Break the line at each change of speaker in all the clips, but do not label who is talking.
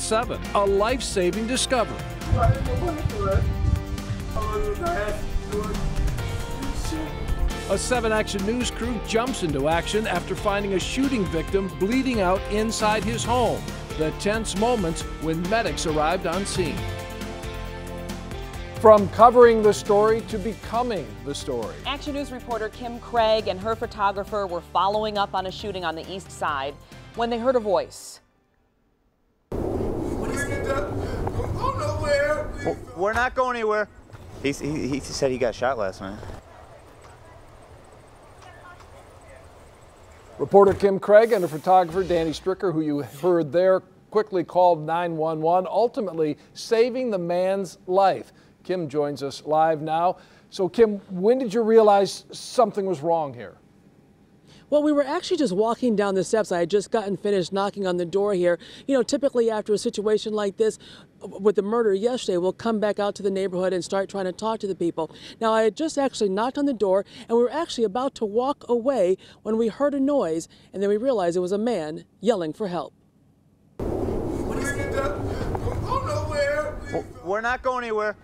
7, a life-saving discovery. A 7 Action News crew jumps into action after finding a shooting victim bleeding out inside his home. The tense moments when medics arrived on scene. From covering the story to becoming the story.
Action News reporter Kim Craig and her photographer were following up on a shooting on the east side when they heard a voice.
We're not going anywhere. He said he got shot last night.
Reporter Kim Craig and her photographer Danny Stricker, who you heard there, quickly called 911, ultimately saving the man's life. Kim joins us live now. So Kim, when did you realize something was wrong here?
Well, we were actually just walking down the steps. I had just gotten finished knocking on the door here. You know, typically after a situation like this, with the murder yesterday, we'll come back out to the neighborhood and start trying to talk to the people. Now, I had just actually knocked on the door, and we were actually about to walk away when we heard a noise, and then we realized it was a man yelling for help.
We're not going anywhere.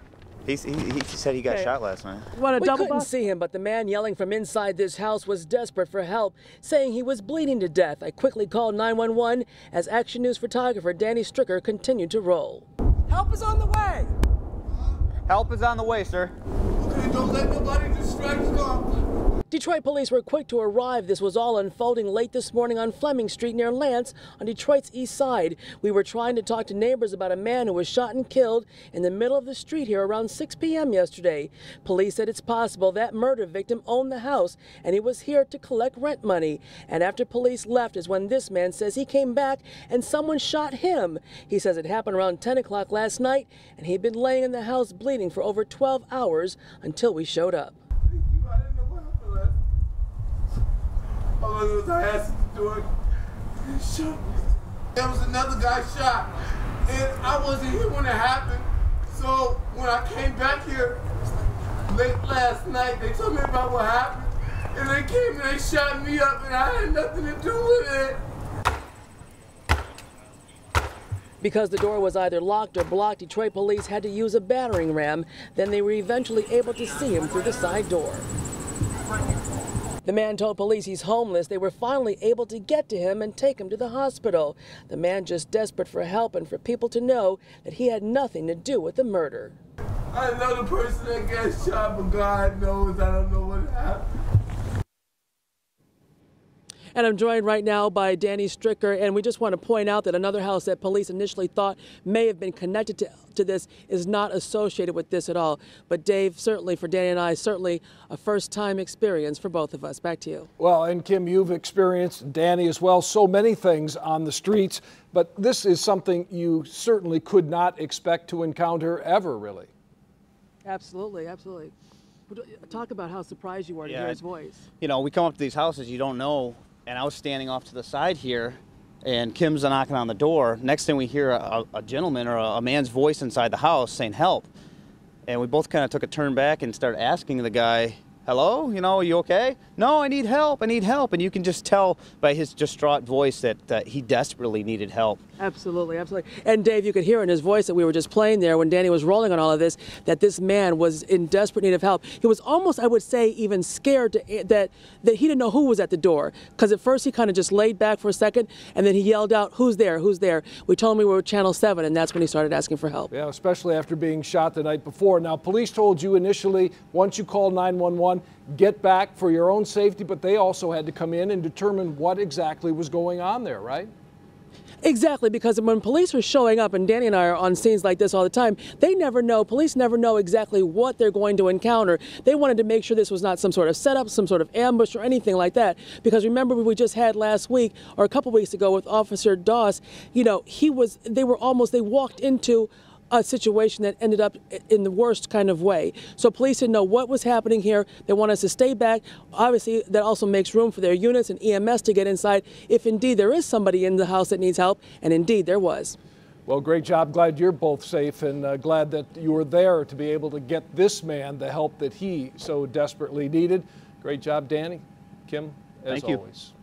He said he got shot last night.
We couldn't see him, but the man yelling from inside this house was desperate for help, saying he was bleeding to death. I quickly called 911 as Action News photographer Danny Stricker continued to roll.
Help is on the way!
Help is on the way, sir.
Okay, don't let nobody distract us.
Detroit police were quick to arrive. This was all unfolding late this morning on Fleming Street near Lance on Detroit's east side. We were trying to talk to neighbors about a man who was shot and killed in the middle of the street here around 6 p.m. yesterday. Police said it's possible that murder victim owned the house and he was here to collect rent money. And after police left is when this man says he came back and someone shot him. He says it happened around 10 o'clock last night and he'd been laying in the house bleeding for over 12 hours until we showed up.
There was another guy shot, and I wasn't here when it happened. So when I came back here late last night, they told me about what happened, and they came and they shot me up, and I had nothing to do with it.
Because the door was either locked or blocked, Detroit police had to use a battering ram. Then they were eventually able to see him through the side door. The man told police he's homeless. They were finally able to get to him and take him to the hospital. The man just desperate for help and for people to know that he had nothing to do with the murder.
I know the person that got shot, but God knows I don't know what happened.
And I'm joined right now by Danny Stricker, and we just want to point out that another house that police initially thought may have been connected to this is not associated with this at all. But Dave, certainly for Danny and I, certainly a first-time experience for both of us. Back to you.
Well, and Kim, you've experienced, Danny as well, so many things on the streets, but this is something you certainly could not expect to encounter ever, really.
Absolutely, absolutely. Talk about how surprised you were to hear his voice.
You know, we come up to these houses, you don't know. And I was standing off to the side here, and Kim's knocking on the door. Next thing we hear a gentleman or a man's voice inside the house saying, help. And we both kind of took a turn back and started asking the guy, hello, you know, are you okay? No, I need help, I need help. And you can just tell by his distraught voice that he desperately needed help.
Absolutely, absolutely. And Dave, you could hear in his voice that we were just playing there when Danny was rolling on all of this, that this man was in desperate need of help. He was almost, I would say, even scared that he didn't know who was at the door. Because at first he kind of just laid back for a second, and then he yelled out, who's there, who's there? We told him we were Channel 7, and that's when he started asking for help.
Yeah, especially after being shot the night before. Now, police told you initially, once you called 911, get back for your own safety, but they also had to come in and determine what exactly was going on there, right?
Exactly, because when police are showing up, and Danny and I are on scenes like this all the time, they never know, police never know exactly what they're going to encounter. They wanted to make sure this was not some sort of setup, some sort of ambush or anything like that. Because remember we just had last week, or a couple weeks ago with Officer Doss, you know, they walked into a situation that ended up in the worst kind of way. So police didn't know what was happening here. They want us to stay back. Obviously, that also makes room for their units and EMS to get inside if indeed there is somebody in the house that needs help, and indeed there was.
Well, great job. Glad you're both safe, and glad that you were there to be able to get this man the help that he so desperately needed. Great job, Danny. Kim, as always.